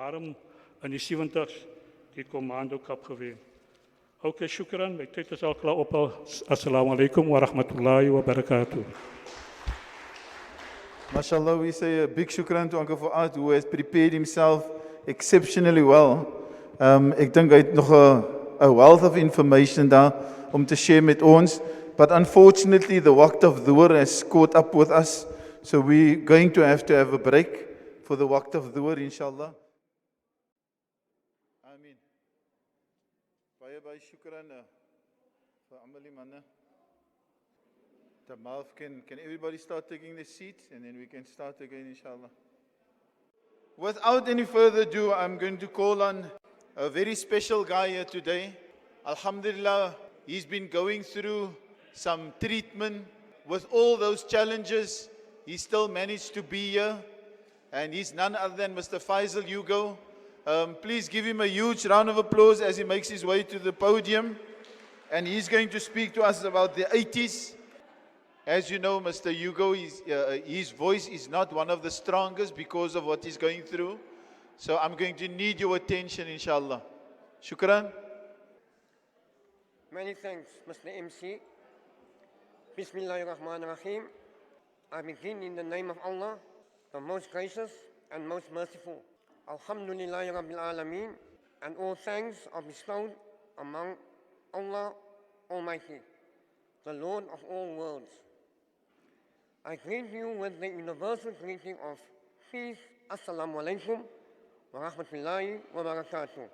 daarom in die 70s die Commando Cup gewen. Okay, shukran. My tyd is al klaar op. Assalamu alaikum wa rahmatullahi wa barakatuh. MashaAllah, we say a big shukran to Uncle Fuad, who has prepared himself exceptionally well. Ek dink hy het nog 'n wealth of information daar om te share met ons. But unfortunately, the waqt of dhuhr has caught up with us. So we're going to have a break for the waqt of dhuhr, inshallah. Ameen. Baie shukran vir Amali manne. Tamal, can everybody start taking their seats and then we can start again, inshallah. Without any further ado, I'm going to call on a very special guy here today. Alhamdulillah, he's been going through some treatment. With all those challenges, he still managed to be here. And he's none other than Mr. Faizel Hugo. Please give him a huge round of applause as he makes his way to the podium. And he's going to speak to us about the 80s. As you know, Mr. Hugo, his voice is not one of the strongest because of what he's going through. So I'm going to need your attention, inshallah. Shukran. Many thanks, Mr. MC. Bismillahirrahmanirrahim. I begin in the name of Allah, the most gracious and most merciful. Alhamdulillahi Rabbil Alameen, and all thanks are bestowed among Allah Almighty, the Lord of all worlds. I greet you with the universal greeting of peace. Assalamu alaikum wa rahmatullahi wa barakatuh.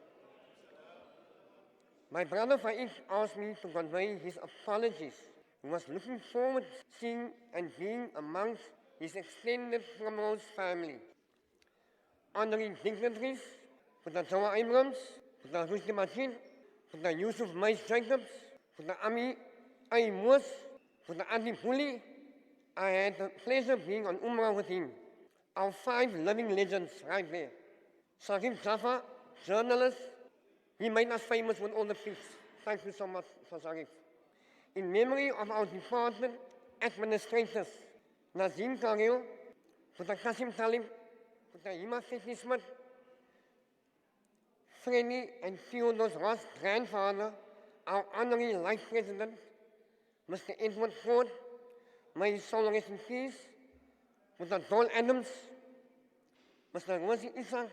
My brother Faiz asked me to convey his apologies. He was looking forward to seeing and being amongst his extended Primrose family. Honoring dignitaries, Fuad Jowa Abrams, Fuad Rushdie Magiet, Fuad Yusuf Meis Jacobs, Fuad Ami Moos, Fuad Addie Booley. I had the pleasure of being on Umrah with him. Our 5 living legends right there. Sharif Jaffa, journalist. He made us famous with all the peace. Thank you so much for Sharif. In memory of our department administrators, Nazim Karil, Fuad Qasim Talib, Fuad Hima Fitni Smith, Freddy and Theodore Ross' grandfather, our honorary life president, Mr. Edward Ford, may his soul rest in peace, Mr. Don Adams, Mr. Rosie Issa,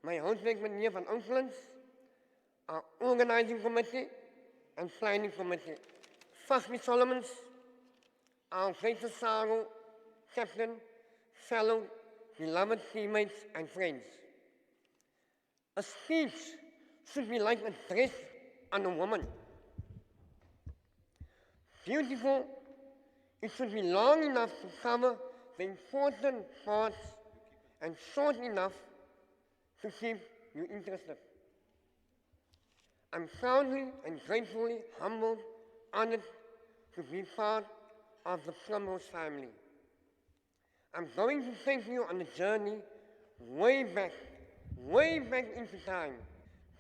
my housework meneer van Onklands, our organizing committee and planning committee, Fahmi Solomons, our greatest sorrow, captain, fellow, beloved teammates and friends. A speech should be like a dress on a woman. Beautiful, it should be long enough to cover the important parts and short enough to keep you interested. I'm proudly and gratefully humbled, honored to be part of the Primrose family. I'm going to take you on a journey way back into time.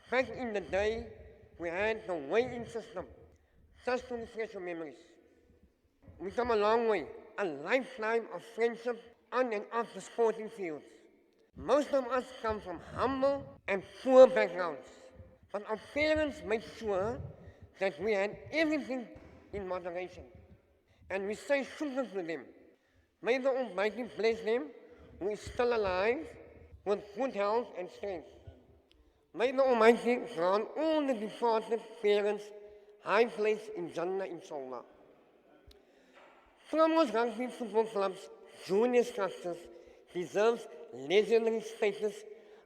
Back in the day, we had the weighing system, just to refresh your memories. We come a long way, a lifetime of friendship on and off the sporting fields. Most of us come from humble and poor backgrounds, but our parents made sure that we had everything in moderation. And we say shukr to them. May the Almighty bless them who is still alive with good health and strength. May the Almighty grant all the departed parents high place in Jannah, inshallah. Primrose Rugby Football Club's junior structures deserves legendary status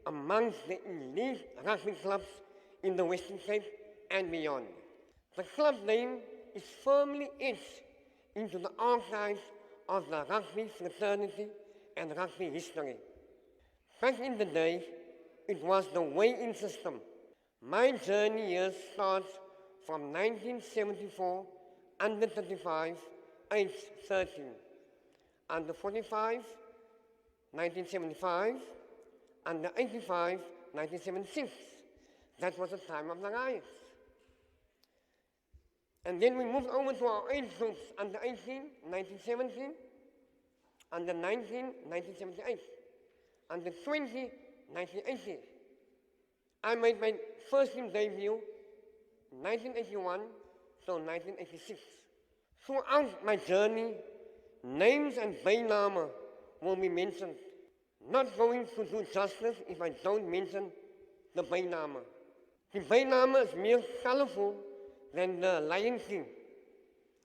amongst the elite rugby clubs in the Western Cape and beyond. The club name is firmly etched into the archives of the rugby fraternity and rugby history. Back in the day, it was the weigh-in system. My journey here starts from 1974, under 35, age 13. Under 45, 1975, under 85, 1976. That was the time of the riots. And then we moved over to our age groups, under 18, 1917, under 19, 1978, under 20, 1980, I made my first team debut 1981 to 1986. Throughout my journey, names and bijnamen will be mentioned. Not going to do justice if I don't mention the bijnamen. The bijnamen is meer colorful than the Lion King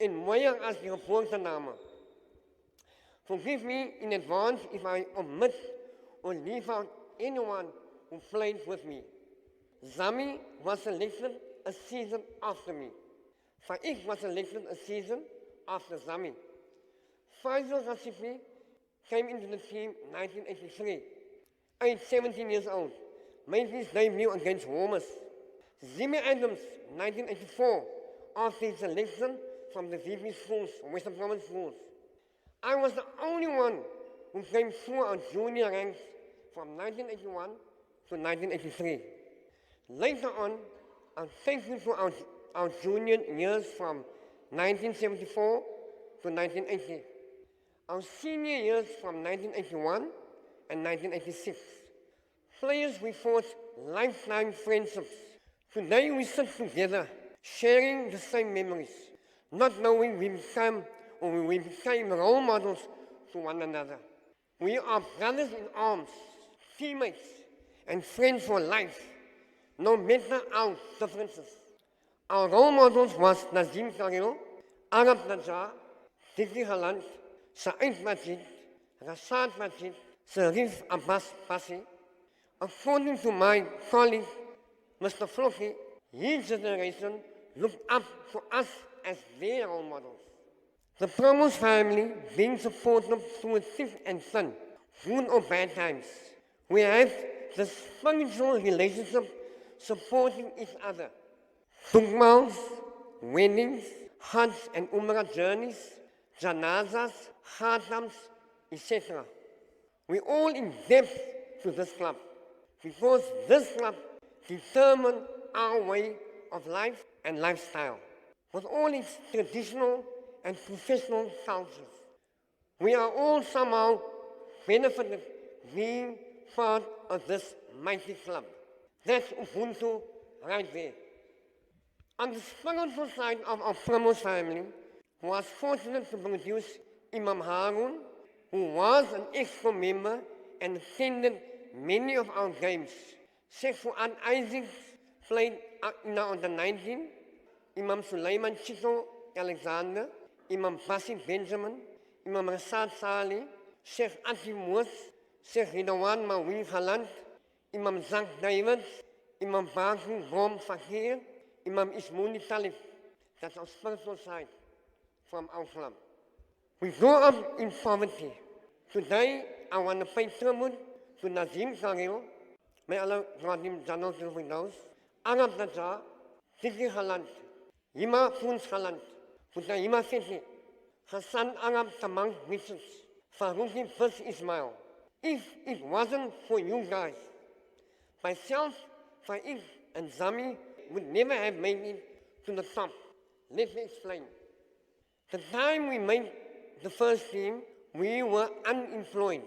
en mooier as die geboortenamen. Forgive me in advance if I omit or leave out anyone who played with me. Zami was selected a season after me. Faik was selected a season after Zami. Faizel Hugo-Davids came into the team 1983. Aged 17 years old, made his debut against Moos. Zimi Adams, 1984, after his selection from the VP schools, Western Province schools. I was the only one who came through our junior ranks from 1981 to 1983. Later on, I'll take you through our junior years from 1974 to 1980. Our senior years from 1981 and 1986. Players we forged lifetime friendships. Today we sit together, sharing the same memories, not knowing we became role models to one another. We are brothers in arms, teammates, and friends for life, no matter our differences. Our role models was Najaar, Arap Najaar, Diekie-boy Galant, Magiet, Magiet, Sharif Abbas Passi. According to my colleague, Mr. Floki, his generation looked up to us as their role models. The Primrose family being supported through thick and thin, good or bad times. We have the spiritual relationship supporting each other. Tukmals, weddings, Hajj and Umrah journeys, janazas, khatams, etc. We all in debt to this club because this club determined our way of life and lifestyle with all its traditional and professional cultures. We are all somehow benefited being part of this mighty club. That's Ubuntu right there. On the spiritual side of our Primrose family, who was fortunate to produce Imam Harun, who was an EXCO member and attended many of our games. Sheikh Fuad Isaac played in the under 19, Imam Sulaiman Chito Alexander, Imam Basim Benjamin, Imam Rasad Saleh, Sheikh Addie Moos, Sheikh Riyaadh Mawin Galant, Imam Zak Davids, Imam Baku Bom Fakir, Imam Ismail Talib. That's our spiritual side from our club. We grew up in poverty. Today, I want to pay tribute to Nazim Karil, may Allah grant him Jannah with those, Arap Najaar, Diekie-boy Galant, Yima Poons Galant, Puta Yima Feti, Hassan Arap Tamang Richards, Farouki First Ismail. If it wasn't for you guys, myself, Faik, and Zami would never have made it to the top. Let me explain. The time we made the first team, we were unemployed.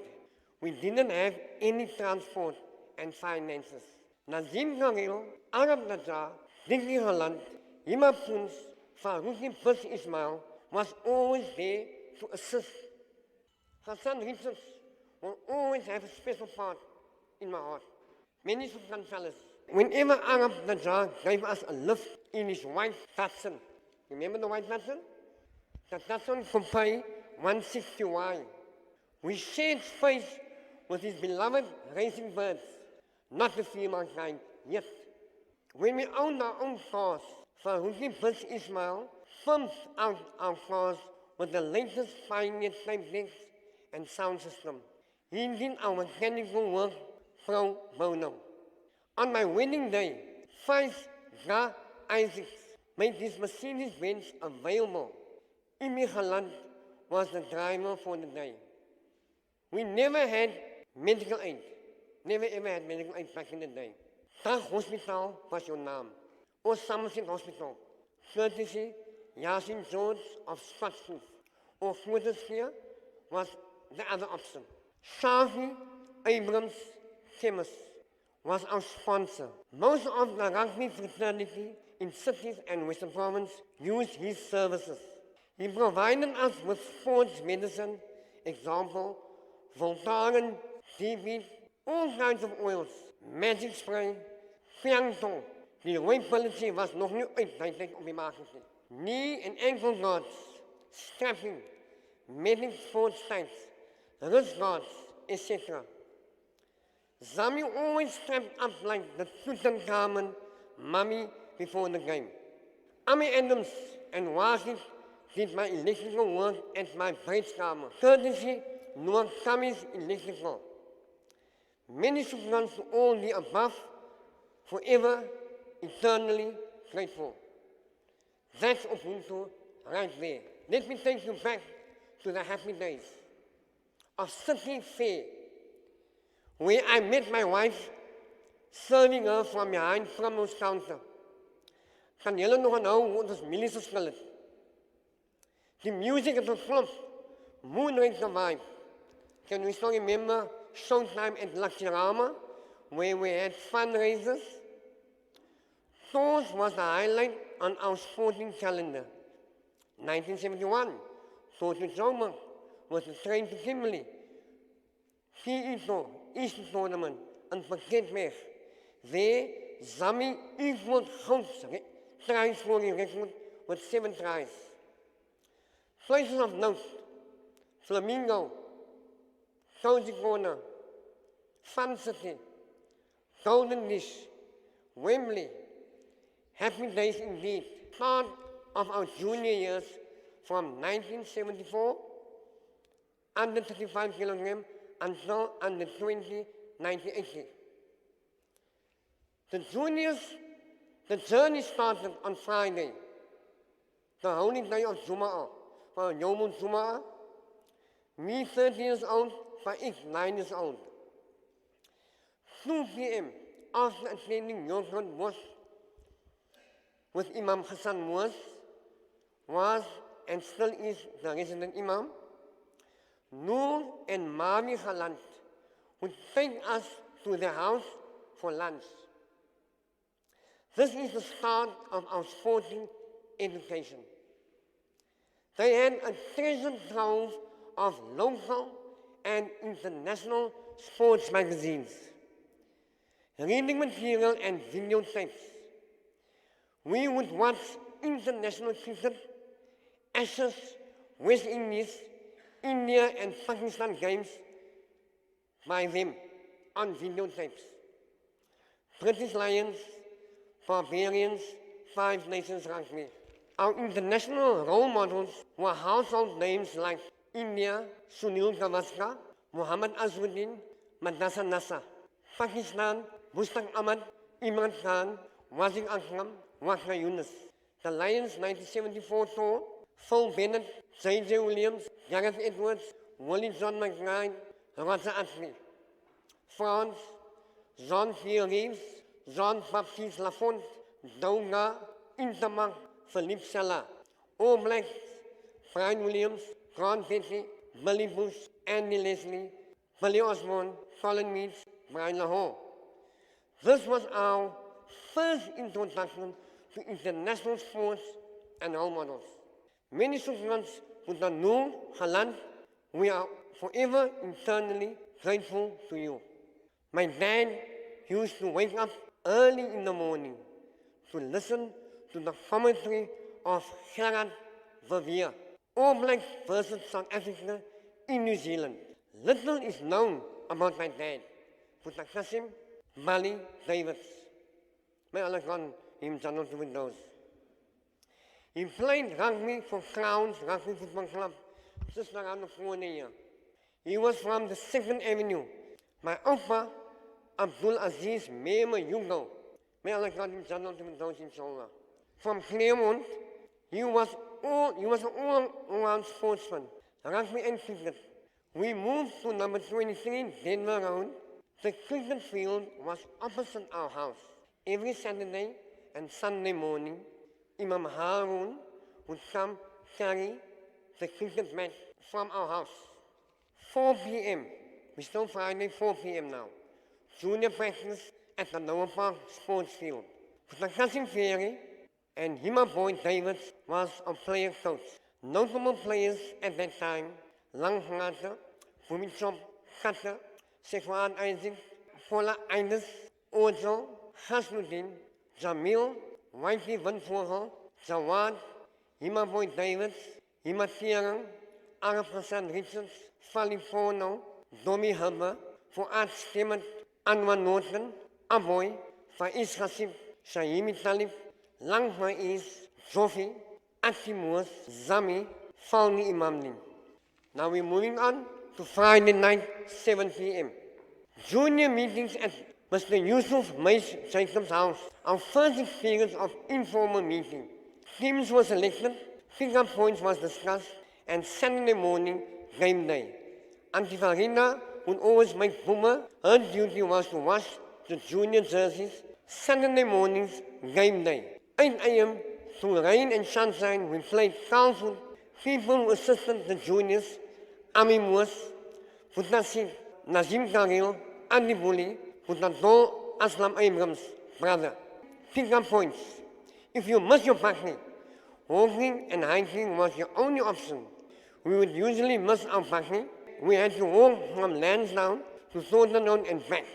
We didn't have any transport and finances. Nazim Karil, Arap Najaar, Diekie-boy Galant, Yima Poons, Farouki First Ismail was always there to assist. Hassan Richards will always have a special part in my heart. Many Sultan fellas. Whenever Arap Najaar gave us a lift in his white Datsun, remember the white Datsun? The Datsun Coupe 160Y. We shared space with his beloved racing birds, not the female kind yet. When we owned our own cars, Farouki First Ismail pumped out our cars with the latest Pioneer tape decks and sound system. He did our mechanical work pro bono. On my wedding day, Faiz Ga Isaacs made his Mercedes-Benz available. Diekie-boy Galant was the driver for the day. We never had medical aid. Never ever had medical aid back in the day. Dag Hospital was your naam. Or Somerset Hospital. Courtesy Yasin George of Scottsbluff. Or Fortescue was the other option. Shafi Abrams Chemist was our sponsor. Most of the rugby fraternity in cities and Western Province used his services. He provided us with sports medicine, example, Voltaren, DB, all kinds of oils, magic spray, Fiangtong. Die rooi-pilletje was nog niet uitdagend op die markt. Knee and ankle guards, strapping, medic sports tights, wrist guards, etc. Zami always strapped up like the Tutankhamun mummy before the game. Ami Adams and Wazit did my electrical work at my breedskamer, courtesy Noor Kami's Electrical. Many shukran to all the above, forever, eternally grateful. That's Ubuntu right there. Let me take you back to the happy days of City Fair, where I met my wife, serving her from behind Primrose counter. Kan julle nog onthou hoe ons milies gespeel het? The music at the club, Moonlight the vibe. Can we still remember Showtime at Lakshirama, where we had fundraisers? Those was the highlight on our sporting calendar. 1971, Toto Jowa was the train to Kimberley. Ito, East Tournament, and Paketweg. There, Zami equaled Goud's try scoring record with 7 tries. Places of note, Flamingo, Cozy Corner, Fun City, Golden Dish, Wembley. Happy days indeed. Part of our junior years from 1974, under 35 kilogram, until under 20, 1980. The juniors, the journey started on Friday, the holy day of Jum'ah, for Yom Jum'ah. Me 30 years old, for ik 9 years old. 2 p.m. after attending Yogurt Mosque with Imam Hassan Moos, was and still is the resident Imam, Noor and Mami Galant, would take us to their house for lunch. This is the start of our sporting education. They had a treasure trove of local and international sports magazines, reading material and videotapes. We would watch international cricket, Ashes, West Indies, India and Pakistan games by them on videotapes. British Lions, Barbarians, 5 Nations Rugby. Our international role models were household names like India, Sunil Gavaskar, Muhammad Azmuddin, Madassa Nassa. Pakistan, Mustaq Ahmad, Imran Khan, Wazir Akram, Wakra Yunus. The Lions 1974 tour, Phil Bennett, J.J. Williams, Gareth Edwards, Willie John McBride, Roger Ashley. France, Jean-Pierre Reeves, Jean-Baptiste Lafont, Donga, Intermark, Philippe Salah. All Blacks, Brian Williams, Grant Petty, Billy Bush, Andy Leslie, Billy Osborne, Colin Meads, Brian Lahore. This was our first introduction to international sports and role models. Many students with the Noor Galant, we are forever eternally grateful to you. My dad used to wake up early in the morning to listen to the commentary of Gerard Verveer, All Blacks versus South Africa in New Zealand. Little is known about my dad, Putakasim Bali Davids. May Allah grant him Jannah to Windows. He played rugby for Crowns Rugby Football Club just around the corner here. He was from the 2nd Avenue. My Opa, Abdurazzak Mema Yugo. May Allah grant him Jannah to Windows, inshallah. From Claremont, he was an all-around sportsman, rugby and cricket. We moved to number 23 Denver Road. The cricket field was opposite our house. Every Saturday and Sunday morning, Imam Harun would come carry the cricket match from our house. 4 p.m. We still Friday, 4 p.m. now. Junior practice at the Lower Park Sports Field. Cousin Ferry and Boy Davids was our player coach. Notable players at that time, Langhater, Fumichop, Kata, Fuad Isaac, Paula Ines, Ojo, Hasnuddin, Jamil, Whitey Van Vogel, Jawad, Boy Davids, Tiarang, Arap Hassan Richards, Fali Fono, Domi Hubber, Fuad Stemmet, Anwar Norton, Aboy, Faiz Hasib, Shaimi Talib, Lang Faiz, Jofi, Moos, Zami, Falni Imamlin. Now we're moving on to Friday night, 7 p.m. Junior meetings at Mr. Yusuf Meis Jacob's house. Our first experience of informal meeting. Teams were selected, pick-up points was discussed, and Saturday morning, game day. Auntie Farina would always make Boomer. Her duty was to wash the junior jerseys. Saturday mornings, game day. 8 a.m. through rain and sunshine, we played council. People who assisted the juniors, Ami Moos, Futasik, Nazim Karil, Addie Booley, Futadol Aslam Abrams, brother. Pick-up points. If you miss your party, walking and hiking was your only option. We would usually miss our party. We had to walk from Lansdowne to Thornton and back.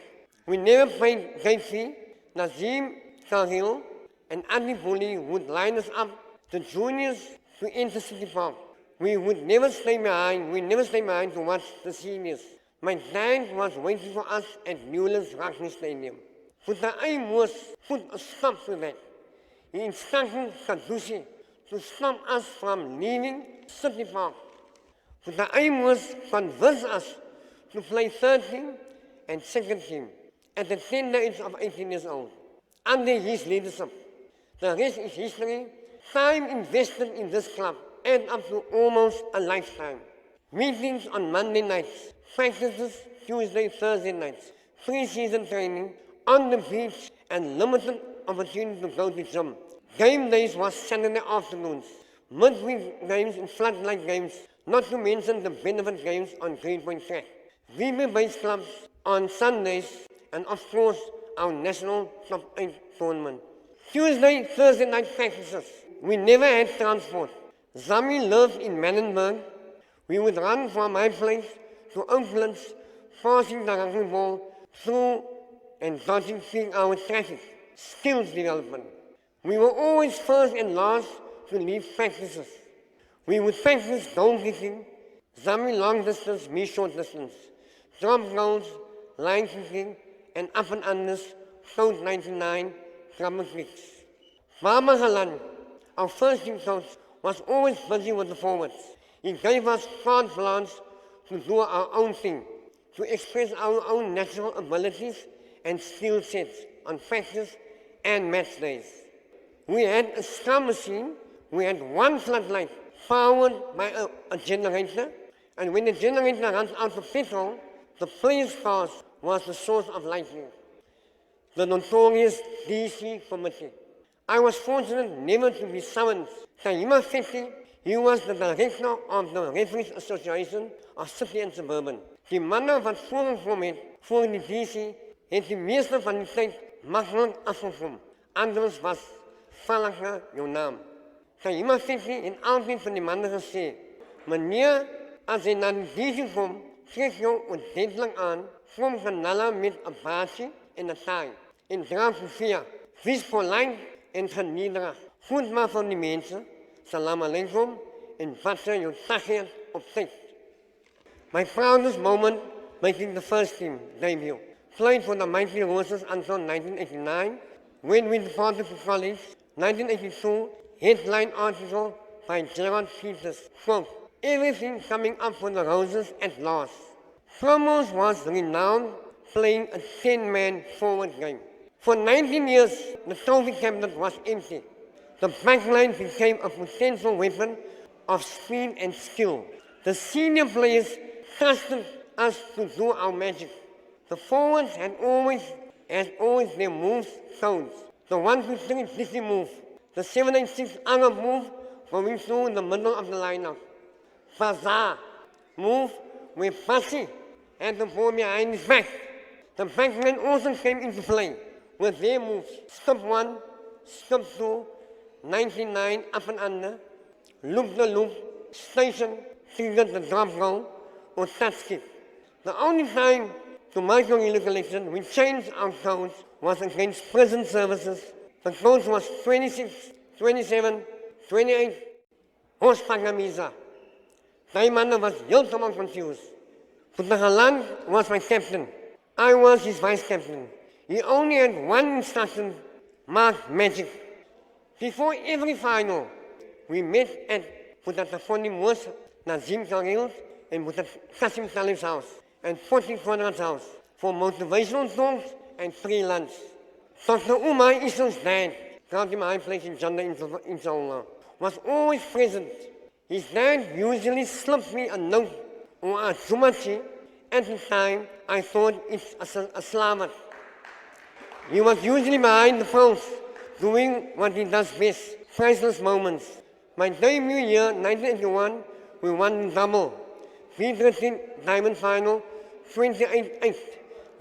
We never played gate fee. Nazim Karil and Addie Booley would line us up, the juniors, to Intercity Park. We would never stay behind. We never stay behind to watch the seniors. My dad was waiting for us at Newlands Rugby Stadium. But the aim was put a stop to that. He instructed Kadusi to stop us from leaving City Park. But the aim was convince us to play third team and second team at the tender age of 18 years old. Under his leadership, the rest is history. Time invested in this club add up to almost a lifetime. Meetings on Monday nights, practices Tuesday, Thursday nights, pre-season training, on the beach, and limited opportunity to go to gym. Game days was Saturday afternoons, midweek games and floodlight games, not to mention the benefit games on Greenpoint track. VB-based clubs on Sundays, and of course, our national top 8 tournament. Tuesday, Thursday night practices. We never had transport. Zami lived in Manenberg. We would run from my place to Oaklands, passing the rugby ball through and dodging peak hour traffic. Skills development. We were always first and last to leave practices. We would practice goal kicking, Zami long distance, me short distance, drop goals, line kicking, and up and unders, code 99, rubber kicks. Baba Galant, our first team coach, was always busy with the forwards. He gave us carte blanche to do our own thing, to express our own natural abilities and skill sets on practice and match days. We had a scrum machine. We had one floodlight powered by a generator, and when the generator runs out of petrol, the players' cars was the source of lightning. The notorious DC committee. I was fortunate never to be summoned. Tahima Feti, he was the director of the Referees Association of City and Suburban. Die manne wat voorgekom het voor die DC, het die meeste van die tyd maklik afgekom. Anders was vallige jou naam. Tahima Feti en altyd van die manne gesê, meneer, as jy na die DC kom, trek jou ordentlik aan, vorm kanala met 'n basie en 'n taai, en dra kofia, wees polyn en genederig. Goed maar van die mense, salam alaikum, en vatte jou tagheer op tyd. My proudest moment making the first team debut. Played for the Mighty Roses until 1989, when we departed to college. 1982, headline article by Gerard Peters, quote, everything coming up for the Roses at last. Primrose was renowned playing a 10-man forward game. For 19 years, the trophy cabinet was empty. The backline became a potential weapon of speed and skill. The senior players trusted us to do our magic. The forwards had always their moves codes. The 1-2-3 Diekie move, the 7-8-6 Arap move going through the middle of the lineup. Bazaar move where Passi had the ball behind his back. The backline also came into play. with their moves. Skip 1, skip 2, 99 up and under, loop the loop, station, trigger the drop goal, or touch kick. The only time, to my recollection, we changed our coach was against prison services. The coach was 26, 27, 28, horsepower Misa. Taimana was heeltemal confused. Galant was my captain. I was his vice captain. He only had one instruction, mark Magiet. Before every final, we met at Putatafoni Moos, Nazim Kareel, and Kasim Talib's house, and 40 Conrad's house, for motivational talks and free lunch. Dr. Omar, Esau's dad, got him a high place in Jannah, inshallah, was always present. His dad usually slipped me a note or a jumachi. At the time, I thought it's a slavat. He was usually behind the post, doing what he does best, priceless moments. My debut year, 1981, we won the double. V13 diamond final, 28-8.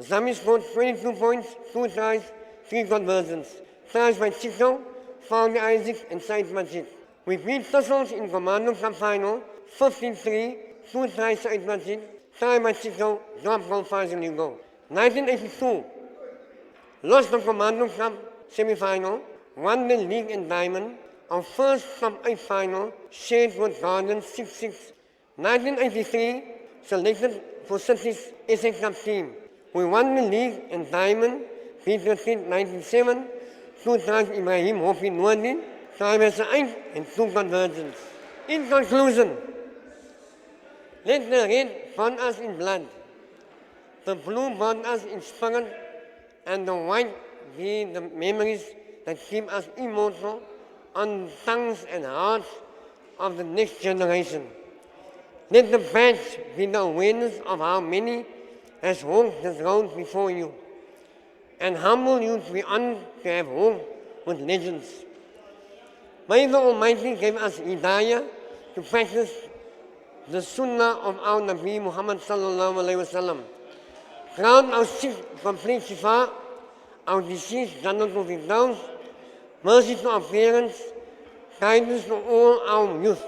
Zami scored 22 points, 2 tries, 3 conversions. Tries by Chico, Fuad Isaac, and Said Magiet. We beat Tussles in Commando Cup final, 15-3, 2 tries Said Magiet, try by Chico, drop goal Faizel Hugo. 1982, lost the Commando Cup semi-final, won the league and diamond. Our first top 8 final, shared with Garden 6-6. 1983, selected for City's SA Cup team. We won the league and diamond, V13 97, 2 tries Ibrahim Hopi Noordin, time as 8 and 2 conversions. In conclusion, let the red bond us in blood, the blue bond us in spirit, and the white be the memories that keep us immortal on the tongues and hearts of the next generation. Let the badge be the awareness of how many has walked this road before you, and humble you to be honored to have walked with legends. May the Almighty give us hidayah to practice the sunnah of our Nabi Muhammad sallallahu alayhi wa sallam. Grant our sick complete shifa, our deceased Jannatul Firdaus, mercy to our parents, guidance to all our youth,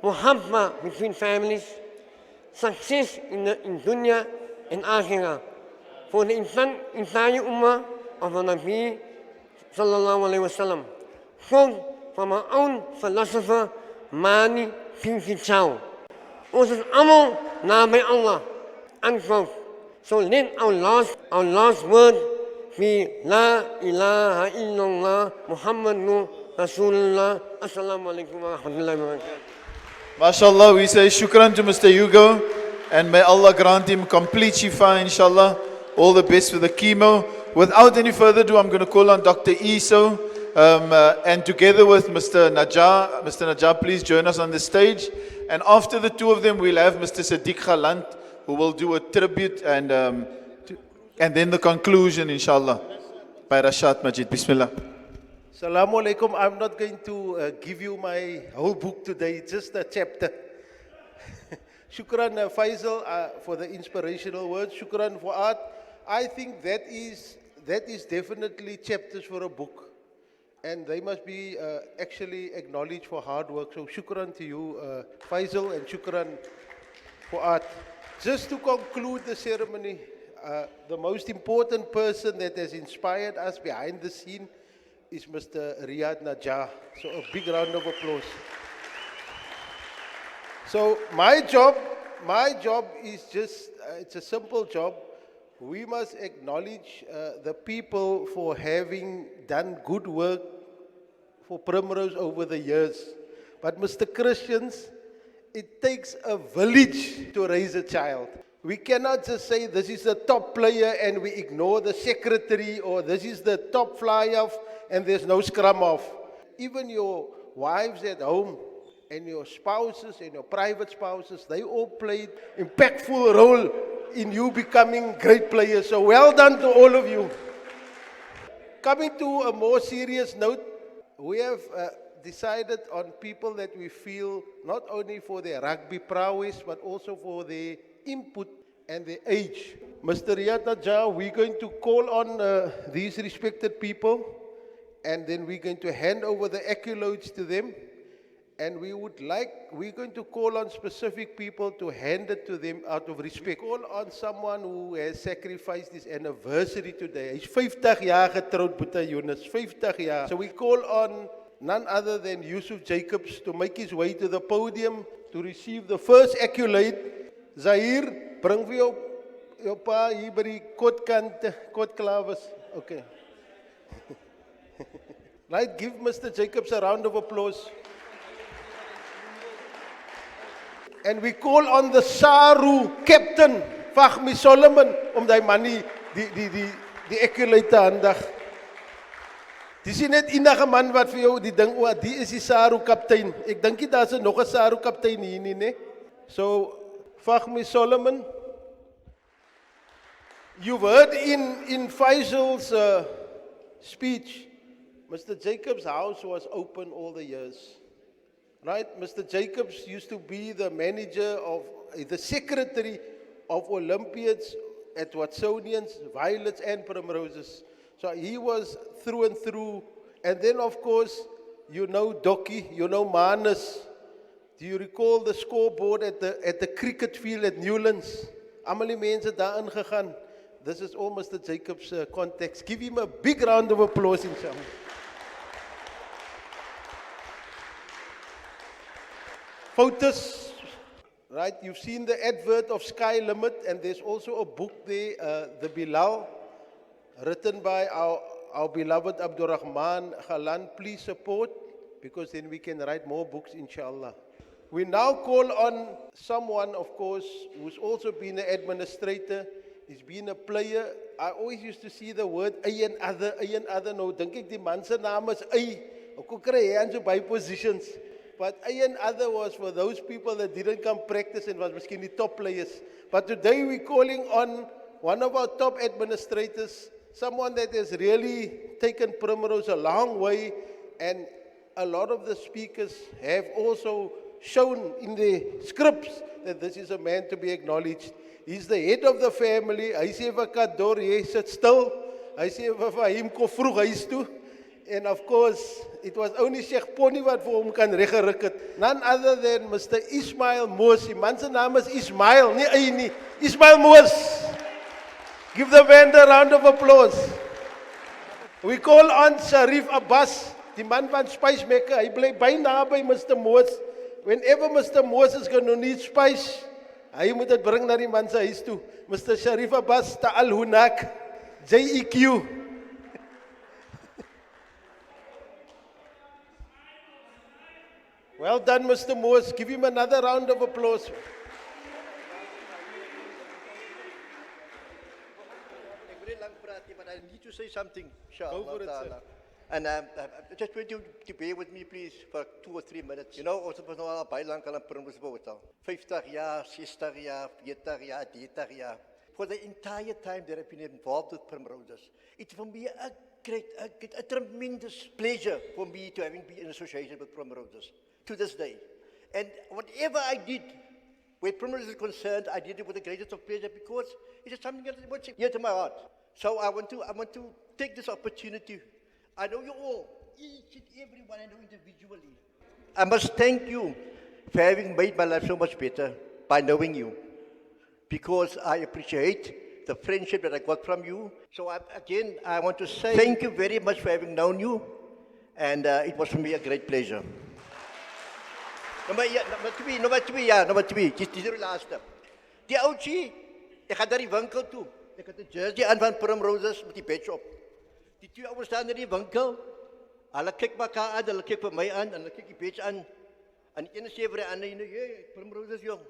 muhabba between families, success in dunya and akhirah, for the entire ummah of the Nabi sallallahu alayhi wa sallam. Quote from our own philosopher, Mani Pinky Chow. Ons is allemaal naby Allah. Unquote. So let our last word be La ilaha illallah Muhammadun Rasulullah. Assalamu alaikum wa rahmatullahi wa barakatuh. MashaAllah, we say shukran to Mr. Hugo, and may Allah grant him complete shifa, inshallah. All the best for the chemo. Without any further ado, I'm going to call on Dr. Esau, and together with Mr. Najaar. Mr. Najaar, please join us on the stage. And after the two of them, we'll have Mr. Sedick Galant, who will do a tribute and then the conclusion, inshallah, by Rashad Magiet. Bismillah. Assalamu alaikum. I'm not going to give you my whole book today, just a chapter. Shukran Faizel for the inspirational words. Shukran Fuad. I think that is definitely chapters for a book. And they must be actually acknowledged for hard work. So shukran to you, Faizel, and shukran Fuad. Just to conclude the ceremony, the most important person that has inspired us behind the scene is Mr. Riyaadh Najaar. So a big round of applause. So my job is just, it's a simple job. We must acknowledge the people for having done good work for Primrose over the years. But Mr. Christians, it takes a village to raise a child. We cannot just say this is the top player and we ignore the secretary, or this is the top fly-off and there's no scrum-off. Even your wives at home and your spouses and your private spouses, they all played impactful role in you becoming great players. So well done to all of you. Coming to a more serious note, we have decided on people that we feel not only for their rugby prowess, but also for their input and their age. Mr. Riyaadh Najaar, we're going to call on these respected people, and then we're going to hand over the accolades to them. And we're going to call on specific people to hand it to them out of respect. Call on someone who has sacrificed his anniversary today. He's 50 jaar getrouwd, Boeta Yunus, 50 jaar. So we call on none other than Yusuf Jacobs to make his way to the podium to receive the first accolade. Zahir, bring vir jou pa hier by die kotkant, kotklawes. Okay. Right, give Mr. Jacobs a round of applause. And we call on the Saru captain, Fahmi Solomon, om die man die accolade te handig. Dis nie net enige man wat vir jou die ding, die is die Saru kaptein. Ek dink nie daar's nog 'n Saru kaptein hier nie, né? So, Fahmi Solomon, you've heard in Faizel's speech, Mr. Jacobs' house was open all the years. Right? Mr. Jacobs used to be the manager the secretary of Olympiads at Watsonians, Violets and Primroses. So he was through and through. And then of course, you know Diekie, you know Manus. Do you recall the scoreboard at the cricket field at Newlands? Almal die mense daar ingegaan. This is all Mr. Jacobs' context. Give him a big round of applause, inshallah. Photos, right? You've seen the advert of Sky Limit, and there's also a book there, The Bilal, written by our beloved Abdurrahman Galant. Please support, because then we can write more books, inshallah. We now call on someone, of course, who's also been an administrator. He's been a player. I always used to see the word and other. Nou dink ek die man se naam is Ay. Ek kon kry hy aan so by positions. But and other was for those people that didn't come practice and was miskien die top players. But today we're calling on one of our top administrators, someone that has really taken Primrose a long way, and a lot of the speakers have also shown in their scripts that this is a man to be acknowledged. He's the head of the family. Hy sê vir Kador, hy sit stil. Hy sê vir hom kom vroeg huis toe. And of course, it was only Sheikh Pony wat vir hom kan reggeruk het. None other than Mr. Ismail Moos. Die man se naam is Ismail, nie Ay nie. Ismail Moos. Give the band a round of applause. We call on Sharif Abbas, die man van Spice Maker. Hy bly byna by Mr. Moos. Whenever Mr. Moos is going to need spice, hy moet dit bring na die man se huis toe. Mr. Sharif Abbas, Ta'al Hunak, JEQ. Well done, Mr. Moos. Give him another round of applause. But I need to say something. Go for it, sir. And just want you to bear with me, please, for 2 or 3 minutes. You know, ons was nou al baie lank aan Primrose bouwtal. 50 jaar, 60 jaar, 40 jaar, 30 jaar. For the entire time that I've been involved with Primroses, it's for me a tremendous pleasure for me to having been in association with Primroses to this day. And whatever I did, where Primrose is concerned, I did it with the greatest of pleasure because it is something that was dear to my heart. So I want to take this opportunity. I know you all, each and every one I know individually. I must thank you for having made my life so much better by knowing you, because I appreciate the friendship that I got from you. So again, I want to say thank you very much for having known you, and it was for me a great pleasure. Nummer twee, dis die laaste. Die oudjie, ek gaan daar die winkel toe. Ek het 'n jersey aan van Primroses met die badge op. Die twee ouers staan in die winkel. Hulle kyk mekaar aan, hulle kyk vir my aan, en hulle kyk die badge aan. En die ene sê vir die ander, "Hey, Primroses jong."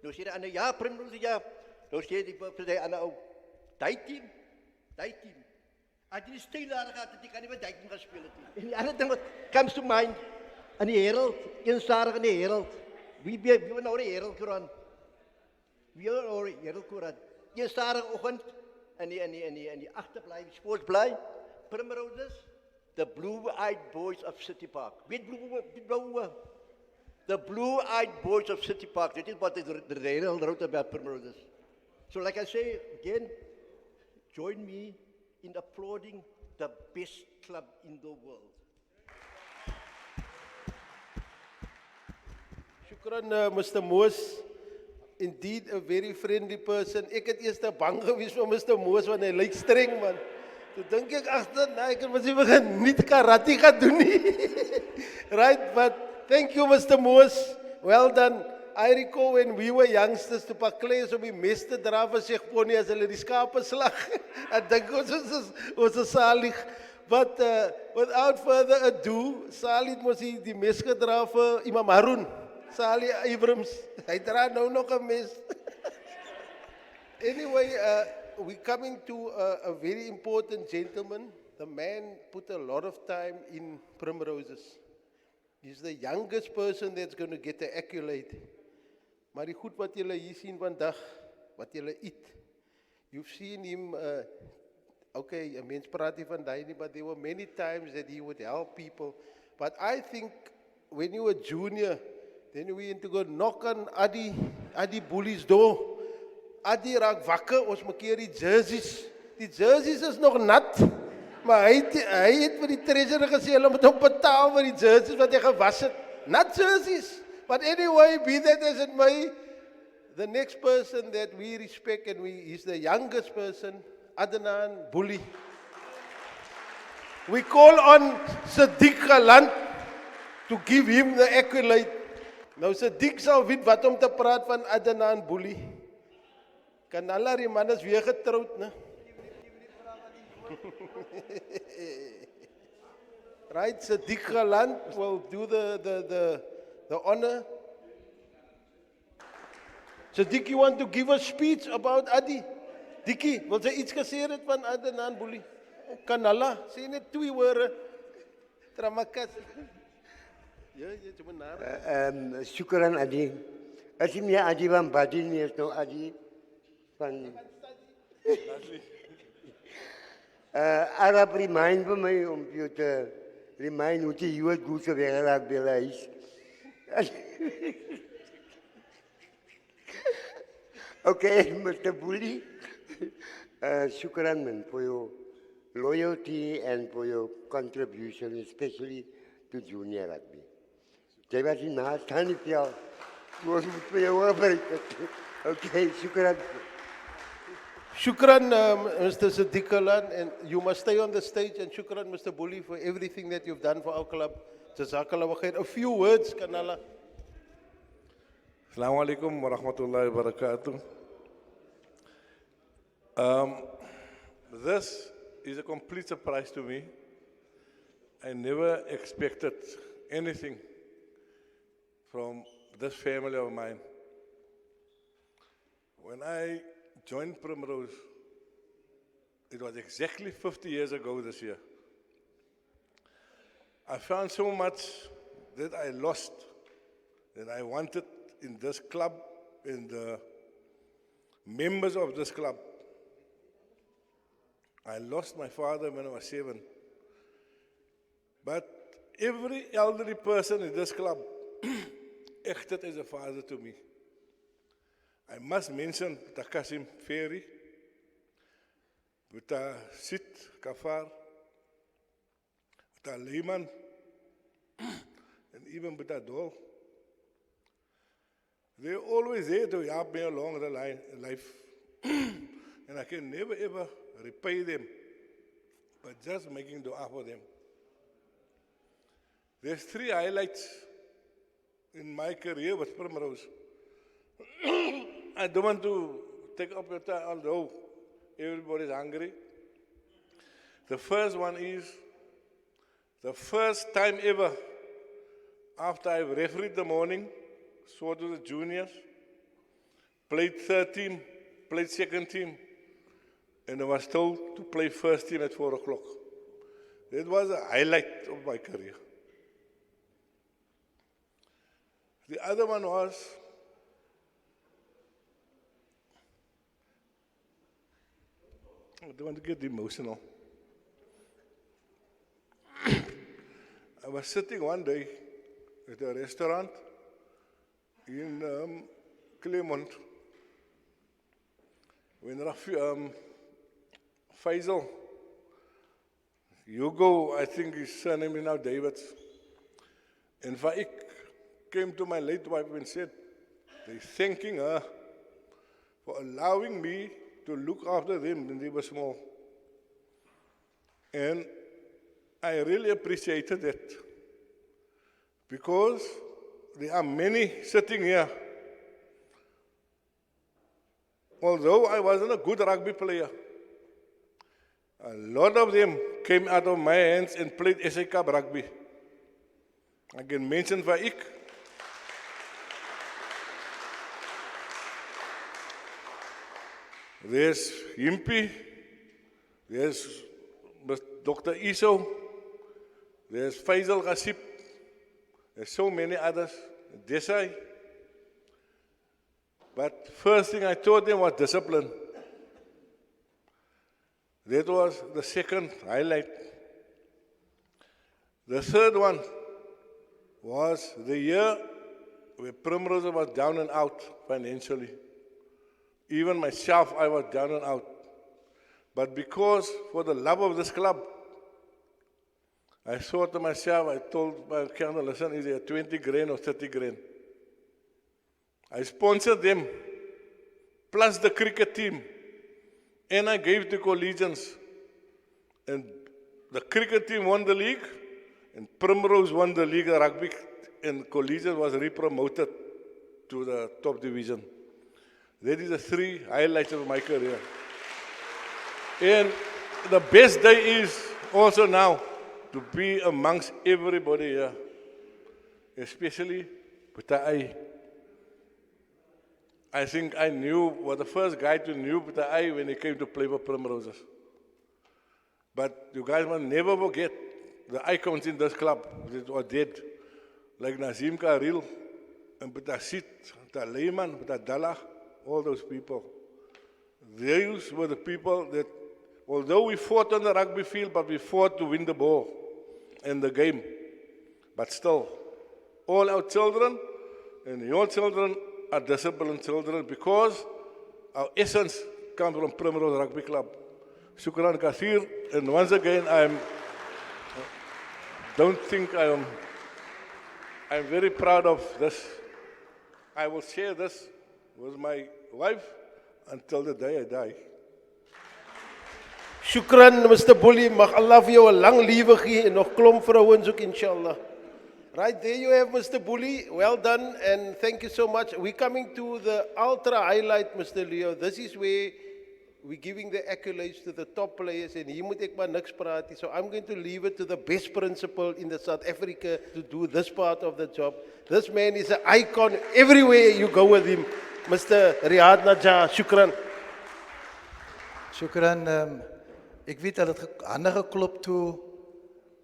Nou sê die ander, "Ja, Primroses ja." Nou sê die ander ou, "Daai team." As jy styl daar gehad het, jy kan nie met daai team gaan speel het nie. En die ander ding wat comes to mind, in die Herald, eenstarig in die Herald. Wie nou die Herald koran? Wie nou die Herald koran? Eenstarig oggend in die agterbly, sportsbly, Primroses, the blue-eyed boys of City Park. Weet blue? The blue-eyed boys of City Park. Dit is wat die Herald wrote about Primroses. So like I say, again, join me in applauding the best club in the world. Shukran, Mr. Moos. Indeed, a very friendly person. Ek het eers bang gewees vir Mr. Moos, want hy lyk streng, man. Toe dink ek, nee, ek kan misschien begin niet karate gaan doen nie. Right, but thank you, Mr. Moos. Well done. I recall when we were youngsters, to Accolades om die mes te dra vir Segponi as hulle die skape slag. Ek dink ons is salig. But without further ado, Salih mos die mes gedra vir Imam Harun. Salih Abrams. Hy dra nou nog 'n mes. Anyway, we're coming to a very important gentleman. The man put a lot of time in Primroses. He's the youngest person that's going to get the accolade. Maar die goed wat julle hier sien vandag, wat julle eet, you've seen him, okay, 'n mens praat nie van daai nie, but there were many times that he would help people. But I think when you were junior, then we had to go knock on Addie Booley's door. Addie raak wakker, ons maak hier die jerseys. Die jerseys is nog nat, maar hy het vir die treasurer gesê, hulle moet hom betaal vir die jerseys wat hy gewas het. Nat jerseys. But anyway, be that as it may, the next person that we respect, and he's the youngest person, Adenaan Booley. We call on Sedick Galant to give him the accolade. Nou Sedick sal weet wat om te praat van Adenaan Booley. Kan alla die man is weer getroud, né? Right, Sedick Galant will do the honor. Sedick, you want to give a speech about Addie? Diekie, wil jy iets gesê het van Adenaan Booley? Kan alla, sê net 2 woorde. Tramakas. Ja, jy moet naar. Shukran, Addie. As jy meer Addie van Badi nie is nou Addie van... Arap remind vir my om jou te remind hoe jy jou goed geweraak by huis. Okay, Mr. Booley. Shukran, man, for your loyalty and for your contribution, especially to junior rugby. Jy was in na staan nie vir jou. Ons moet vir jou oorbrek. Okay, shukran. Shukran, Mr. Sedick Galant, and you must stay on the stage, and shukran, Mr. Booley, for everything that you've done for our club. Jazakallah wa khair. A few words, Kanala. Assalamu alaikum wa rahmatullahi wa barakatuh. This is a complete surprise to me. I never expected anything from this family of mine. When I joined Primrose, it was exactly 50 years ago this year. I found so much that I lost, that I wanted in this club, in the members of this club. I lost my father when I was 7. But every elderly person in this club acted as a father to me. I must mention Takasim Ferry, Buta Sit Kafar, Buta Lehman, and even Buta Dol. They're always there to help me along the life. And I can never ever repay them, but just making dua for them. There's 3 highlights in my career with Primrose. I don't want to take up your time, although everybody's hungry. The first one is the first time ever after I've refereed the morning, so to the juniors, played third team, played second team, and I was told to play first team at 4 o'clock. That was a highlight of my career. The other one was I don't want to get emotional. I was sitting one day at a restaurant in Claremont, when Faizel Hugo, I think his surname is now Davids, and Faik came to my late wife and said, they're thanking her for allowing me to look after them when they were small. And I really appreciated that, because there are many sitting here. Although I wasn't a good rugby player, a lot of them came out of my hands and played SA Cup rugby. I can mention Faik. There's Yimpie, there's Dr. Esau, there's Faizel Ghasib, there's so many others, Desai. But first thing I taught them was discipline. That was the second highlight. The third one was the year where Primrose was down and out financially. Even myself, I was down and out. But because, for the love of this club, I thought to myself, I told my colonel, listen, is there 20 grand or 30 grand? I sponsored them, plus the cricket team, and I gave to collegians. And the cricket team won the league, and Primrose won the league of rugby, and collegians was re-promoted to the top division. That is the three highlights of my career. And the best day is also now to be amongst everybody here, especially Putai. I think I was the first guy to knew Putai when he came to play for Primroses. But you guys must never forget the icons in this club that were dead, like Nazim Karil and Putasit, Lehman, Dalla, all those people. Those were the people that, although we fought on the rugby field, but we fought to win the ball and the game. But still, all our children and your children are disciplined children because our essence comes from Primrose Rugby Club. Shukran Kathir, and once again, I'm very proud of this. I will share this with my wife until the day I die. Shukran, Mr. Booley. Mag Allah vir jou 'n lang lewe gee en nog klomp vrouens ook, inshallah. Right, there you have Mr. Booley. Well done, and thank you so much. We're coming to the ultra highlight, Mr. Leo. This is where we're giving the accolades to the top players, and hier moet ek maar niks praat nie. So I'm going to leave it to the best principal in the South Africa to do this part of the job. This man is an icon everywhere you go with him. Mr. Riyaadh Najaar, shukran. Shukran. Ek weet dat het hande geklop toe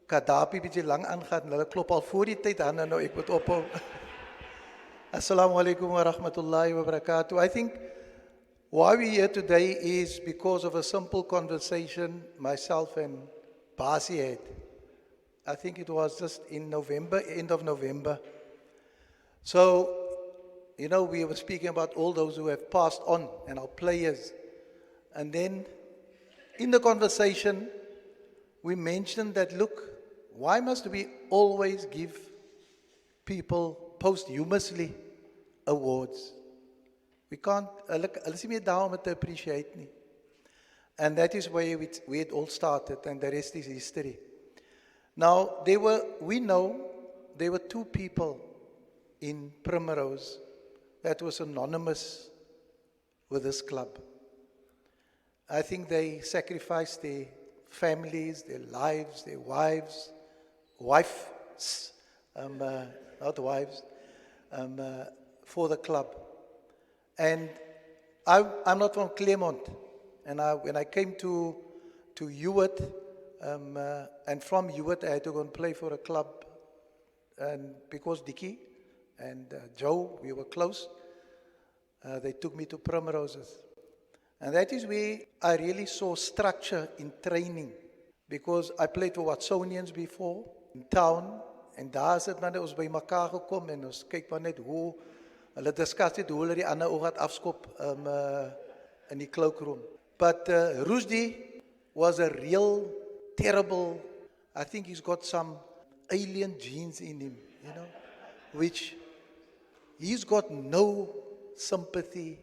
Kadaapie bietjie lang aangaan. Hulle klop al voor die tyd hande, nou ek moet ophou. Assalamu alaikum wa rahmatullahi wa barakatuh. I think why we're here today is because of a simple conversation myself and Basi had. I think it was just in November, end of November. So, you know, we were speaking about all those who have passed on and our players. And then in the conversation, we mentioned that, look, why must we always give people posthumously awards? We can't, let's me down to appreciate me. And that is where it all started, and the rest is history. Now, we know there were two people in Primrose that was anonymous with this club. I think they sacrificed their families, their lives, their wives, not wives, for the club. And I'm not from Claremont, and when I came to Hewitt, and from Hewitt I had to go and play for a club, and because Diekie and Joe, we were close, they took me to Primroses. And that is where I really saw structure in training, because I played for Watsonians before, in town, en daar is het maar net ons by mekaar gekom, en ons kyk maar net hoe, hulle discuss het, hoe hulle die ander oor gaat afskop, in die cloakroom. But Rushdie was a real terrible, I think he's got some alien genes in him, you know, which he's got no sympathy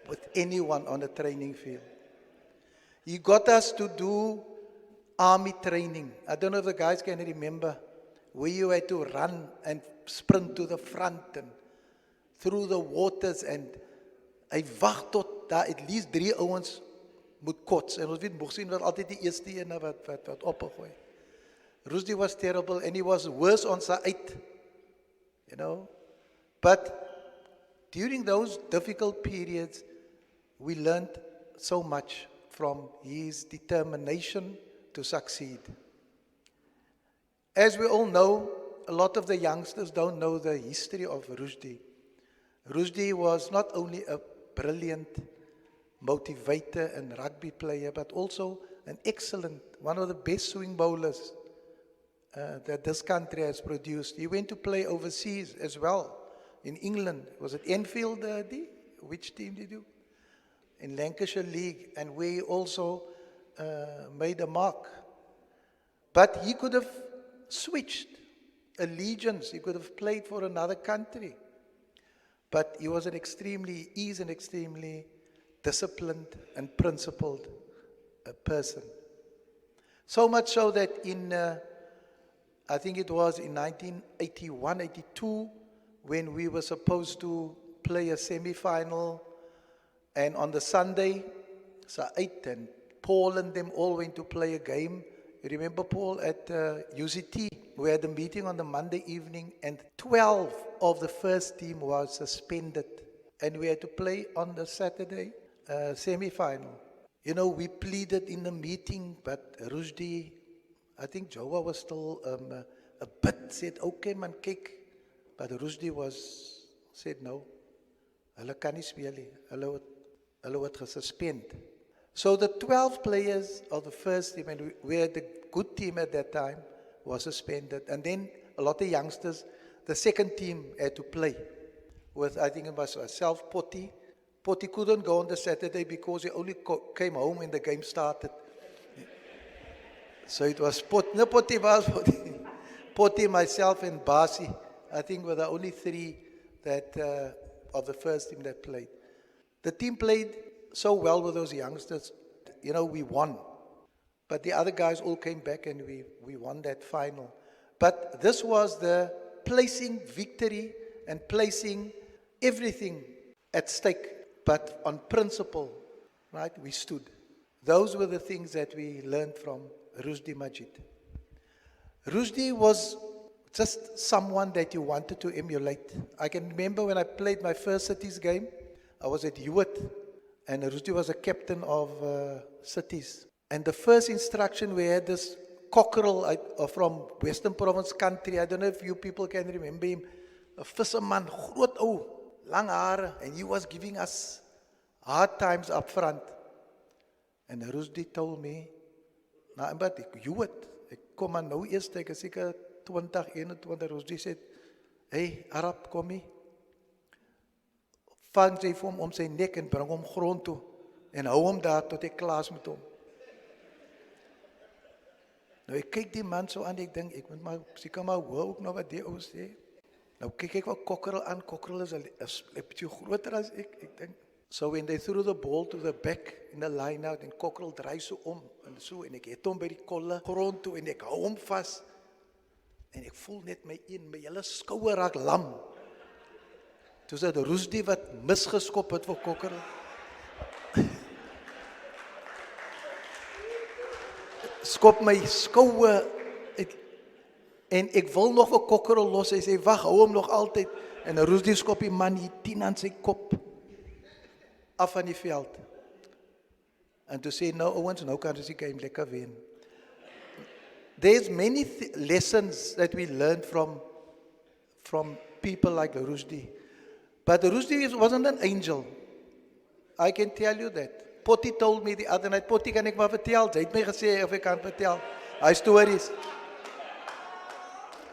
with anyone on a training field. He got us to do army training. I don't know if the guys can remember where you had to run and sprint to the front and through the waters, and hy wag tot daar at least 3 ouens moet kots, en ons weet Moosien was altyd die eerste ene wat opgegooi. Rushdie was terrible, and he was worse on sy uit, you know. But during those difficult periods, we learned so much from his determination to succeed. As we all know, a lot of the youngsters don't know the history of Rushdie. Rushdie was not only a brilliant motivator and rugby player, but also an excellent, one of the best swing bowlers that this country has produced. He went to play overseas as well, in England. Was it Enfield, Addie? Which team did you? In Lancashire League, and where he also made a mark. But he could have switched allegiance. He could have played for another country. But he is an extremely disciplined and principled person. So much so that in, I think it was in 1981, 82, when we were supposed to play a semi-final, and on the Sunday, so 8 and Paul and them all went to play a game. You remember Paul at UCT? We had a meeting on the Monday evening, and 12 of the first team was suspended, and we had to play on the Saturday semi-final. You know, we pleaded in the meeting, but Rushdie, I think Jowa was still a bit, said, okay man, kyk. But Rushdie said no. Hulle kan nie speel nie. Hulle word gesuspend. So the 12 players of the first team, and we had a good team at that time, was suspended. And then a lot of youngsters, the second team had to play with, I think it was myself, Potty. Potty couldn't go on the Saturday because he only came home when the game started. So it was Potty, myself, and Basi. I think were the only 3 that of the first team that played. The team played so well with those youngsters. You know, we won. But the other guys all came back and we won that final. But this was the placing victory and placing everything at stake. But on principle, right, we stood. Those were the things that we learned from Rushdie Magiet. Rushdie was just someone that you wanted to emulate. I can remember when I played my first Cities game, I was at Riyaadh, and Rushdie was a captain of Cities. And the first instruction, we had this cockerel from Western Province country. I don't know if you people can remember him. A fisherman, groot ou, lang hare, and he was giving us hard times up front. And Rushdie told me, nou, but ek Riyaadh, ek kom maar nou eers, ek is seker 2021, Rushdie said, hey, Arap, kom hier. Vang sy vir hom om sy nek en bring hom grond toe, en hou hom daar tot ek klaar is met hom. Nou, ek kyk die man so aan, ek dink, ek moet maar, seker maar hoor ook nou wat die ou sê. Nou, kyk ek wat Cockerel aan, Cockerel is 'n bietjie groter as ek dink. So when they threw the ball to the back in the line out, en Cockerel draai so om, en ek het hom by die kolle grond toe, en ek hou hom vas, en ek voel net my hele skouer raak lam. Toe is dit Rushdie wat misgeskop het vir Cockerel. Skop my skouer, en ek wil nog vir Cockerel los, hy sê, wag, hou hom nog altyd, en Rushdie skop die man hier 10 aan sy kop, af van die veld. En toe sê, nou ouens, nou kan ons die game lekker wen. There's many lessons that we learned from people like Rushdie. But Rushdie wasn't an angel. I can tell you that. Potty told me the other night, Potty, kan ek maar vertel? Hy het my gesê of ek kan vertel. Hy stories.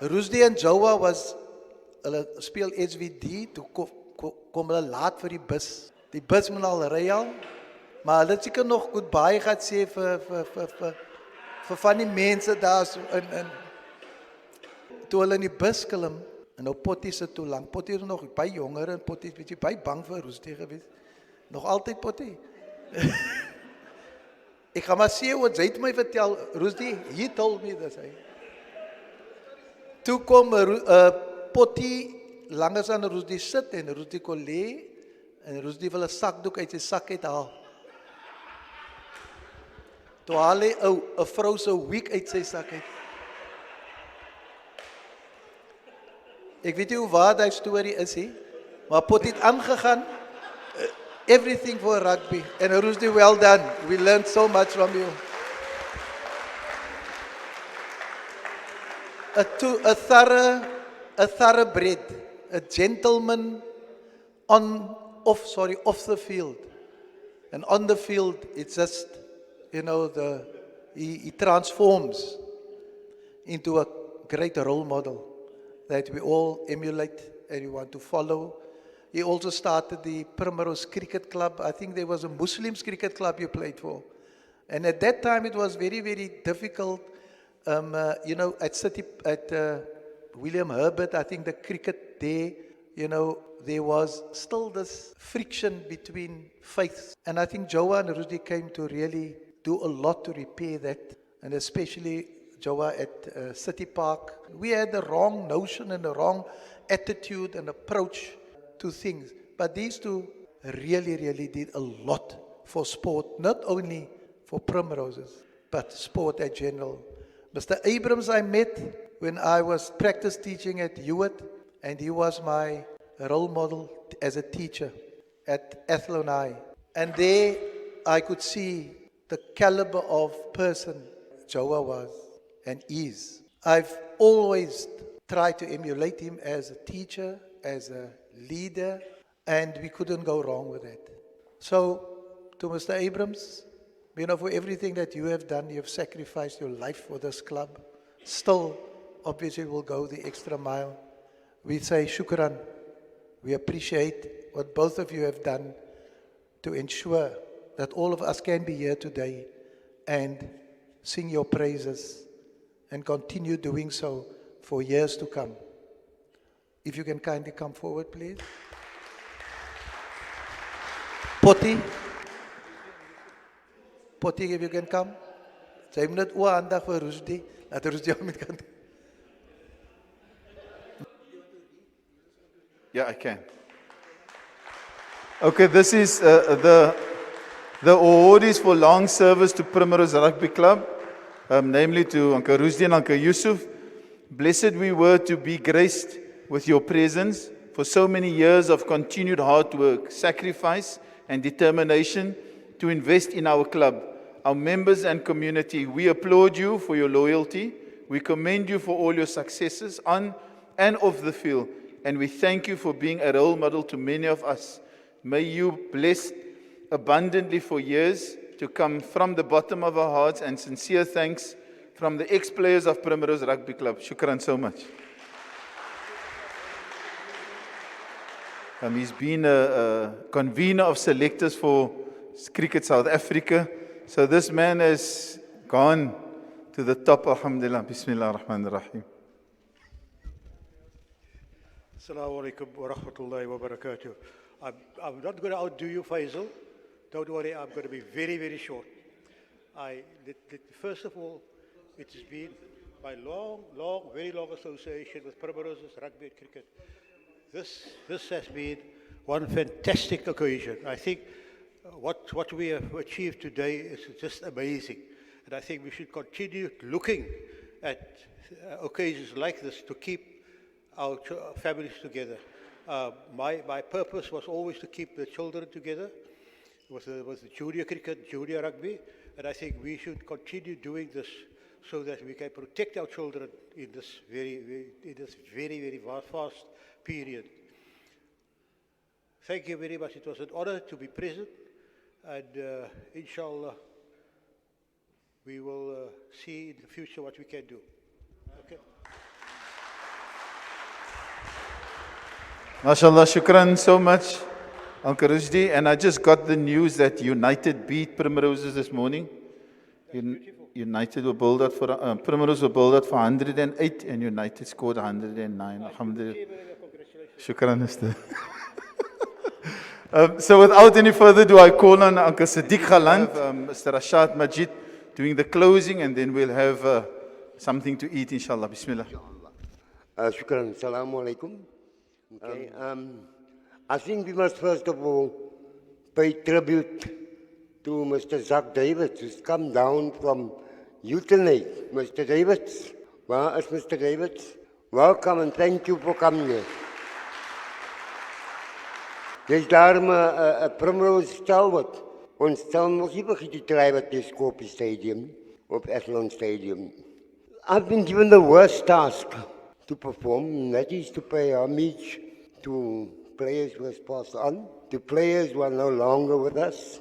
Rushdie en Jowa hulle speel SVD, toe kom hulle laat vir die bus. Die bus moet al ry al. Maar hulle het seker nog goodbye gehad sê vir van die mense daar so in toe hulle in die bus klim en nou Potty sit toe lank. Potty is nog baie jonger en Potty is bietjie baie bang vir Rushdie gewees. Nog altyd Potty. Ek gaan maar sê wat hy het my vertel, Rushdie, he told me this. Toe kom Potty langs aan Rushdie sit en Rushdie kon lê en Rushdie wil 'n sakdoek uit sy sak uithaal. Toe haal hy 'n vrou se wig uit sy sak uit. Ek weet nie hoe waar die storie is nie, maar Potty het aangegaan. Everything for rugby. And Rushdie, well done. We learned so much from you. A thoroughbred, a gentleman off the field. And on the field, it's just, he transforms into a great role model that we all emulate and we want to follow. He also started the Primrose Cricket Club. I think there was a Muslims cricket club you played for. And at that time it was very, very difficult. At William Herbert, I think the cricket there, there was still this friction between faiths. And I think Jowa and Rushdie came to really do a lot to repair that. And especially Jowa at City Park. We had the wrong notion and the wrong attitude and approach to things. But these two really, really did a lot for sport, not only for Primroses, but sport in general. Mr. Abrams I met when I was practice teaching at Riyaadh, and he was my role model as a teacher at Athlone. And there I could see the caliber of person Jowa was and is. I've always tried to emulate him as a teacher, as a leader, and we couldn't go wrong with that. So, to Mr. Abrams, for everything that you have done, you have sacrificed your life for this club. Still, obviously, we'll go the extra mile. We say shukran. We appreciate what both of you have done to ensure that all of us can be here today and sing your praises and continue doing so for years to come. If you can kindly come forward, please. Potty, if you can come. Sy het net oor aandag vir Rushdie. Laat Rushdie aan met kant. Yeah, I can. Okay, this is the award is for long service to Primrose Rugby Club, namely to Uncle Rushdie and Uncle Yusuf. Blessed we were to be graced with your presence for so many years of continued hard work, sacrifice, and determination to invest in our club, our members and community. We applaud you for your loyalty. We commend you for all your successes on and off the field. And we thank you for being a role model to many of us. May you bless abundantly for years to come from the bottom of our hearts, and sincere thanks from the ex-players of Primrose Rugby Club. Shukran so much. He's been a convener of selectors for Cricket South Africa. So this man has gone to the top, alhamdulillah. Bismillah ar-Rahman ar-Rahim. Assalamu alaikum wa rahmatullahi wa barakatuh. I'm not going to outdo you, Faizel. Don't worry, I'm going to be very, very short. First of all, it has been my very long association with Primrose's Rugby and Cricket. This has been one fantastic occasion. I think what we have achieved today is just amazing. And I think we should continue looking at occasions like this to keep our families together. My purpose was always to keep the children together with the junior cricket, junior rugby, and I think we should continue doing this so that we can protect our children in this very fast period. Thank you very much. It was an honor to be present, and inshallah, we will see in the future what we can do. Okay. MashaAllah, shukran so much. Uncle Rushdie, and I just got the news that United beat Primroses this morning. United were bowled out for Primrose were bowled out for 108, and United scored 109. Alhamdulillah. Shukran, Mr. So without any further ado, I call on Uncle Sedick Galant, Mr. Rashad Magiet, doing the closing, and then we'll have something to eat, inshallah. Bismillah. Shukran. Assalamu alaikum. Okay. I think we must first of all pay tribute to Mr. Zak Davids, who's come down from Euthanaid. Mr. Davids, where is Mr. Davids? Welcome and thank you for coming here. Dis daarom 'n Primrose stalwart. Ons stel nog nie begin te try wat die Skopje Stadium op Athlone Stadium. I've been given the worst task to perform, and that is to pay homage to players who has passed on, to players who are no longer with us,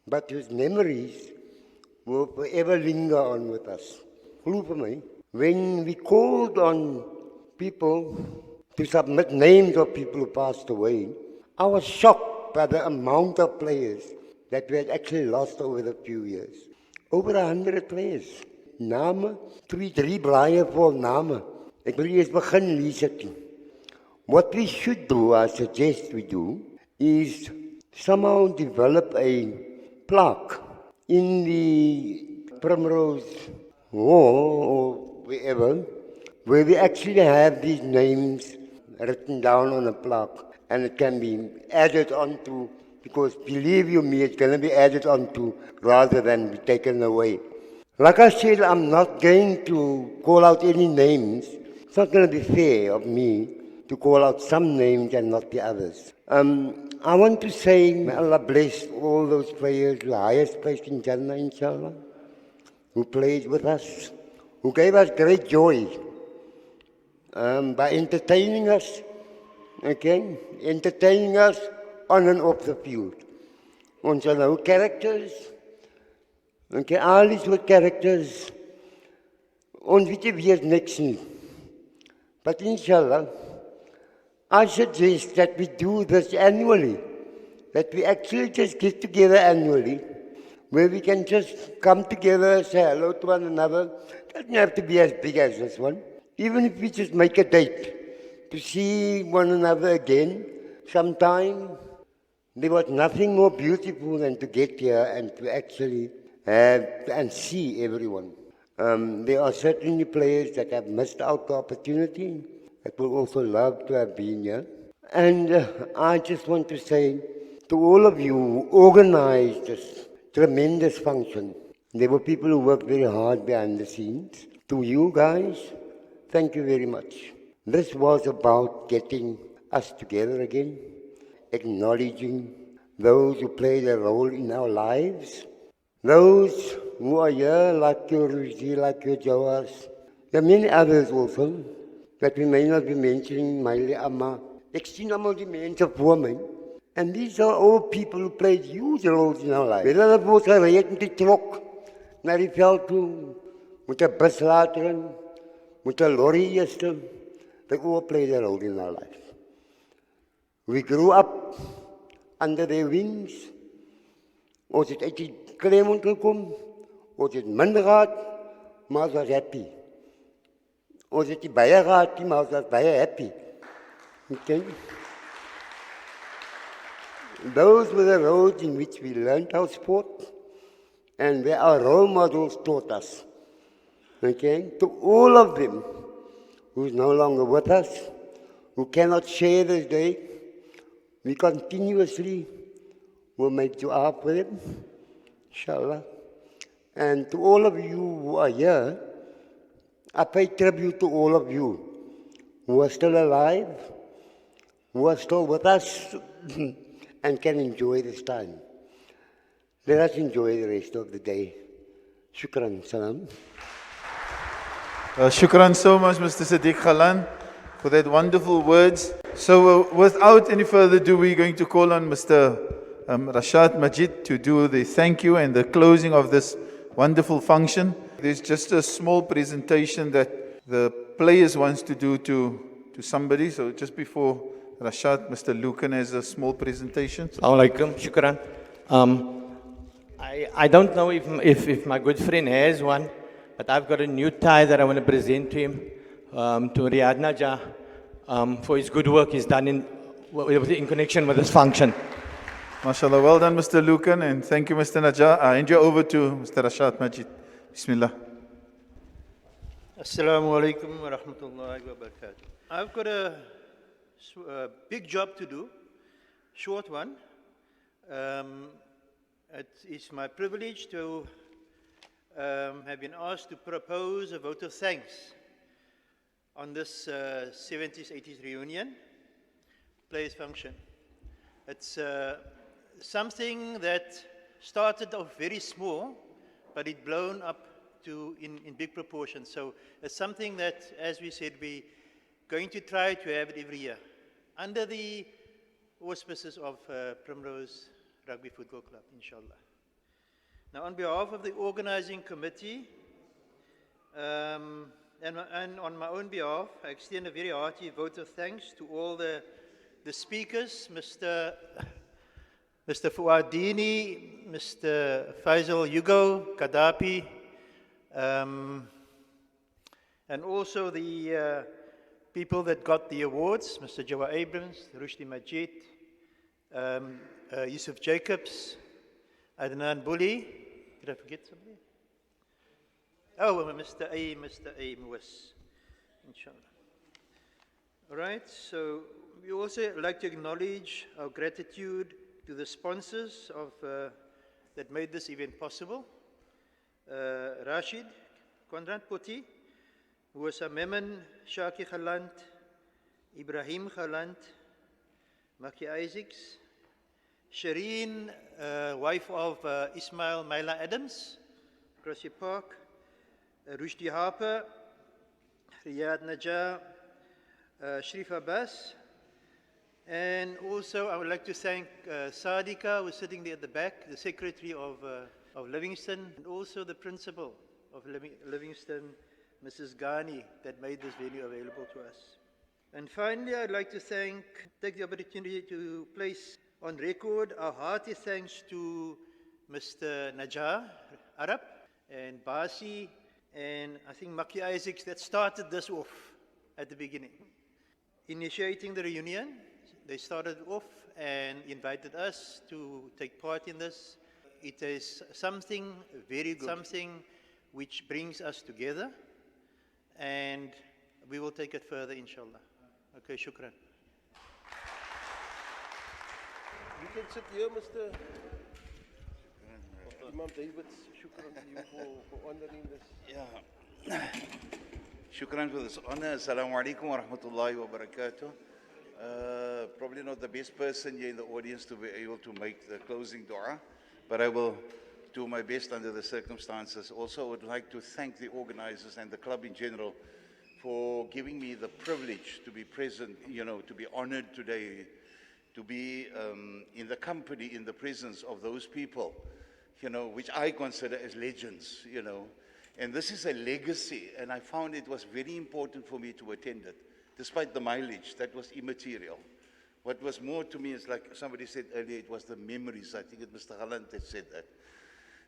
but whose memories will forever linger on with us. Glo vir my, when we called on people to submit names of people who passed away, I was shocked by the amount of players that we had actually lost over the few years. Over 100 players. Name, 3 blaaie vol name. Ek wil eers begin lees dit. What we should do, I suggest we do, is somehow develop a plaque in the Primrose Hall or wherever, where we actually have these names written down on a plaque, and it can be added onto, because believe you me, it's going to be added onto rather than be taken away. Like I said, I'm not going to call out any names. It's not going to be fair of me to call out some names and not the others. I want to say, may Allah bless all those players, the highest place in Jannah, inshallah, who played with us, who gave us great joy by entertaining us, okay? Entertaining us on and off the field. Ons are nou characters, okay? Alles with characters. Ons weet nie wie is niks nie. But inshallah, I suggest that we do this annually, that we actually just get together annually, where we can just come together, say hello to one another. It doesn't have to be as big as this one. Even if we just make a date to see one another again sometime. There was nothing more beautiful than to get here and to actually have and see everyone. There are certainly players that have missed out the opportunity, that would also love to have been here. And I just want to say to all of you who organized this tremendous function, there were people who worked very hard behind the scenes. To you guys, thank you very much. This was about getting us together again, acknowledging those who played a role in our lives, those who are here, like your Rushdie, like your Jowas. There are many others also that we may not be mentioning, my Amma. Ek sien almal die mense voor my. And these are all people who played huge roles in our lives. Whether hulle was gery het met die trok na die veld toe, met 'n bus later in, met 'n lorry eerste, they all played a role in our lives. We grew up under their wings. Ons het uit die Claremont gekom, ons het minder gehad, maar ons was happy. Ons het die baie gehad, maar ons was baie happy. Okay? Those were the roads in which we learned our sport and where our role models taught us. Okay? To all of them who's no longer with us, who cannot share this day, we continuously will make dua for them, inshallah. And to all of you who are here, I pay tribute to all of you who are still alive, who are still with us, and can enjoy this time. Let us enjoy the rest of the day. Shukran, salam. Shukran so much, Mr. Sedick Galant, for that wonderful words. So without any further ado, we're going to call on Mr. Rashad Magiet to do the thank you and the closing of this wonderful function. There's just a small presentation that the players wants to do to somebody. So just before Rashad. Mr. Lucan has a small presentation. Assalamu alaikum, shukran. I don't know if my good friend has one, but I've got a new tie that I want to present to him, to Riyaadh Najaar, for his good work he's done in connection with this function. MashaAllah, well done, Mr. Lucan, and thank you, Mr. Najaar. I hand you over to Mr. Rashad Magiet. Bismillah. Assalamu alaikum wa rahmatullahi wa barakatuh. I've got a big job to do, short one. It's my privilege to have been asked to propose a vote of thanks on this 70s, 80s reunion plays function. It's something that started off very small, but it blown up to in big proportions. So it's something that, as we said, we're going to try to have it every year under the auspices of Primrose Rugby Football Club, inshallah. Now, on behalf of the organizing committee and on my own behalf, I extend a very hearty vote of thanks to all the speakers, Mr. Fuad Deaney, Mr. Faizel Hugo-Davids, Kadaapie, and also the people that got the awards, Mr. Jowa Abrams, Rushdie Magiet, Yusuf Jacobs, Adenaan Booley. Did I forget somebody? Oh, Mr. A. Moos, inshallah. All right, so we also like to acknowledge our gratitude to the sponsors of that made this event possible. Rashid, Konrad Poti, Musa Memon, Shaki Galant, Ibrahim Galant, Maki Isaacs, Shireen, wife of Ismail Maila Adams, Grassy Park, Rushdie Harper, Riyaadh Najaar, Sharif Abbas, and also I would like to thank Sadika, who's sitting there at the back, the secretary of Livingston, and also the principal of Livingston, Mrs. Ghani, that made this venue available to us. And finally, I'd like to take the opportunity to place on record our hearty thanks to Mr. Najaar, Arap, and Basi, and I think Maki Isaacs that started this off at the beginning. Initiating the reunion, they started off and invited us to take part in this. It is something very good, something which brings us together, and we will take it further, inshallah. Okay, shukran. You can sit here, Mr. Imam Davids. Shukran to you for honoring this. Yeah. Shukran for this honor. Assalamu alaikum wa rahmatullahi wa barakatuh. Probably not the best person here in the audience to be able to make the closing dua, but I will do my best under the circumstances. Also, I would like to thank the organizers and the club in general for giving me the privilege to be present, to be honored today, to be in the company, in the presence of those people, which I consider as legends, And this is a legacy, and I found it was very important for me to attend it. Despite the mileage, that was immaterial. What was more to me is, like somebody said earlier, it was the memories. I think Mr. Galant had said that.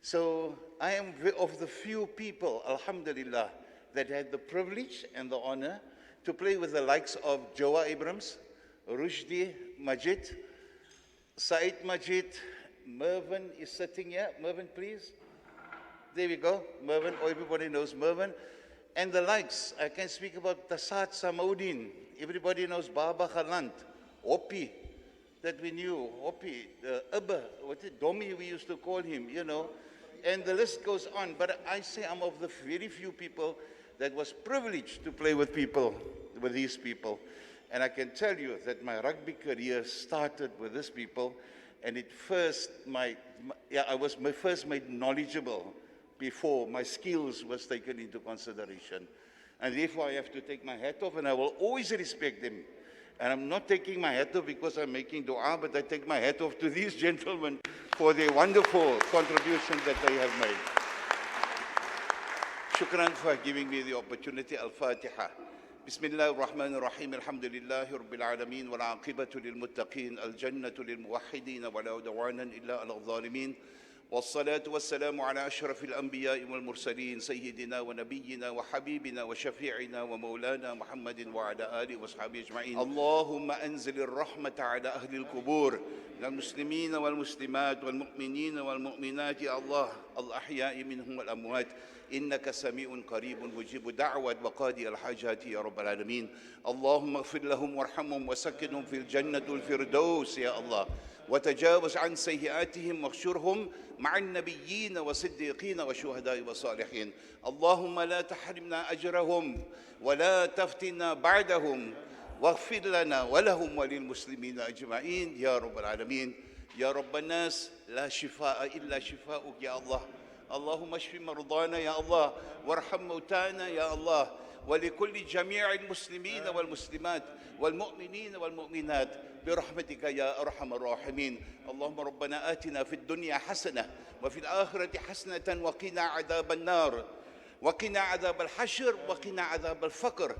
So I am of the few people, alhamdulillah, that had the privilege and the honor to play with the likes of Jowa Abrams, Rushdie, Magiet, Said Magiet, Mervyn is sitting here. Mervyn, please. There we go. Mervyn, everybody knows Mervyn. And the likes, I can speak about Tassat Samoudin. Everybody knows Baba Galant, Hoppie, that we knew, Hoppie, Ubba, Domi we used to call him, And the list goes on. But I say I'm of the very few people that was privileged to play with these people. And I can tell you that my rugby career started with these people, and I was first made knowledgeable before my skills was taken into consideration. And therefore I have to take my hat off, and I will always respect them. And I'm not taking my hat off because I'm making dua, but I take my hat off to these gentlemen for their wonderful contribution that they have made. Shukran for giving me the opportunity. Al-Fatiha. بسم الله الرحمن الرحيم الحمد لله رب العالمين والعاقبة للمتقين الجنة للموحدين ولا عدوان إلا على الظالمين والصلاة والسلام على أشرف الأنبياء والمرسلين سيدنا ونبينا وحبيبنا وشفيعنا ومولانا محمد وعلى آله وأصحابه أجمعين. اللهم أنزل الرحمة على أهل القبور من المسلمين والمسلمات والمؤمنين والمؤمنات يا الله الأحياء منهم والأموات إنك سميع قريب مجيب دعوة وقاضي الحاجات يا رب العالمين. اللهم اغفر لهم وارحمهم وسكنهم في الجنة الفردوس يا الله وتجاوز عن سيئاتهم واحشرهم مع النبيين والصديقين والشهداء والصالحين. اللهم لا تحرمنا أجرهم ولا تفتنا بعدهم واغفر لنا ولهم وللمسلمين أجمعين يا رب العالمين. يا رب الناس لا شفاء إلا شفاؤك يا الله. اللهم اشف مرضانا يا الله وارحم موتانا يا الله ولكل جميع المسلمين والمسلمات والمؤمنين والمؤمنات برحمتك يا أرحم الراحمين. اللهم ربنا آتنا في الدنيا حسنة وفي الآخرة حسنة وقنا عذاب النار وقنا عذاب الحشر وقنا عذاب الفقر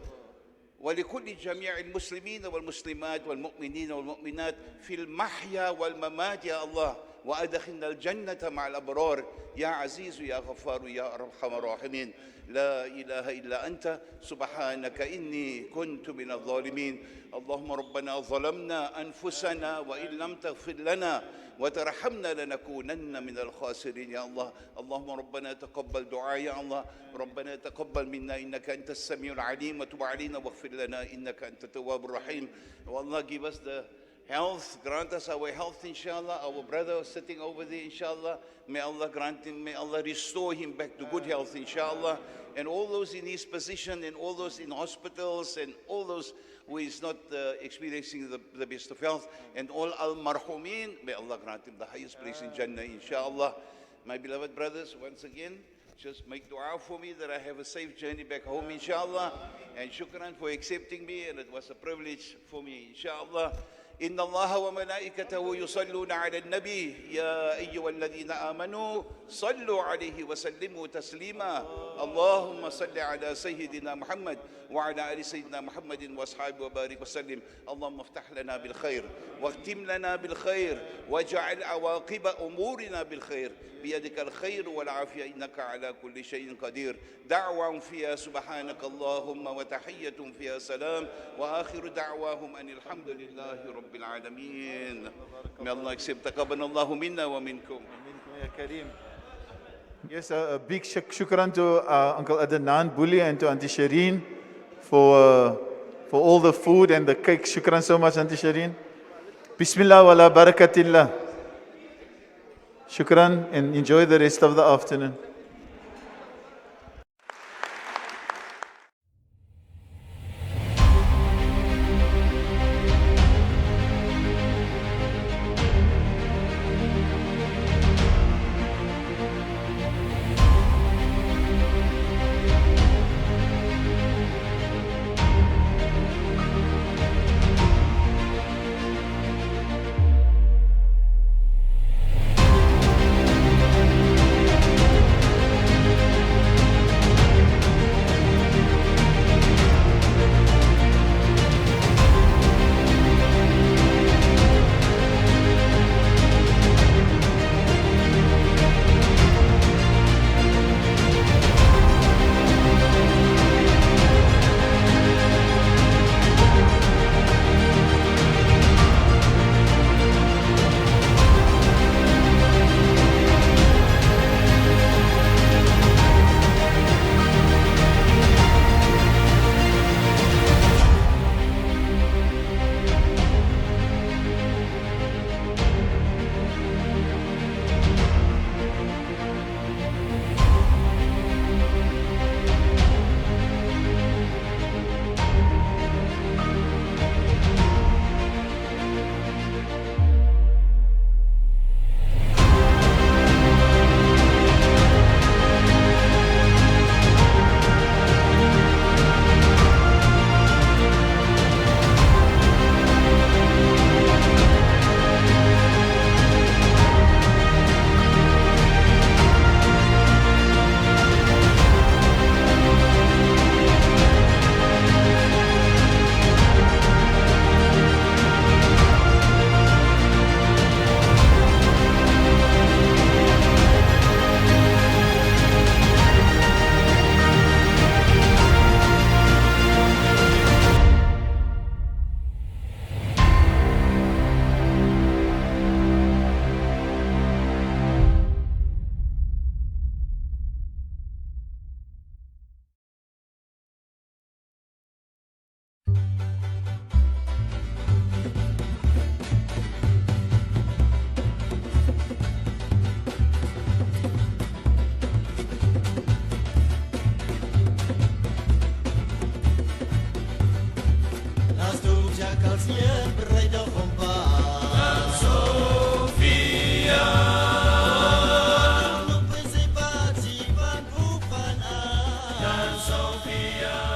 ولكل جميع المسلمين والمسلمات والمؤمنين والمؤمنات في المحيا والممات يا الله وأدخلنا الجنة مع الأبرار يا عزيز يا غفار يا أرحم الراحمين. لا إله إلا أنت سبحانك إني كنت من الظالمين. اللهم ربنا ظلمنا أنفسنا وإن لم تغفر لنا وترحمنا لنكونن من الخاسرين يا الله. اللهم ربنا تقبل دعاء يا الله. ربنا تقبل منا إنك أنت السميع العليم وتب علينا واغفر لنا إنك أنت التواب الرحيم. والله give us the health, grant us our health inshallah. Our brother sitting over there inshallah, may Allah grant him, may Allah restore him back to good health inshallah. And all those in his position and all those in hospitals and all those who is not experiencing the best of health and all al-marhumin, may Allah grant him the highest place in Jannah inshallah. My beloved brothers, once again, just make dua for me that I have a safe journey back home inshallah. And shukran for accepting me, and it was a privilege for me inshallah. إن الله وملائكته يصلون على النبي يا أيها الذين آمنوا صلوا عليه وسلموا تسليما. اللهم صل على سيدنا محمد وعلى آل سيدنا محمد وأصحابه وبارك وسلم. اللهم افتح لنا بالخير واختم لنا بالخير واجعل عواقب أمورنا بالخير بيدك الخير والعافية إنك على كل شيء قدير. دعوة فيها سبحانك اللهم وتحية فيها سلام وآخر دعواهم أن الحمد لله رب العالمين. May Allah accept. تقبل الله منا ومنكم. Ya Kareem. Yes, a big shukran to Uncle Adenaan, Booley, and to Auntie Shireen for all the food and the cake. Shukran so much, Auntie Shireen. Bismillah wa la barakatillah. Shukran and enjoy the rest of the afternoon. Sofia.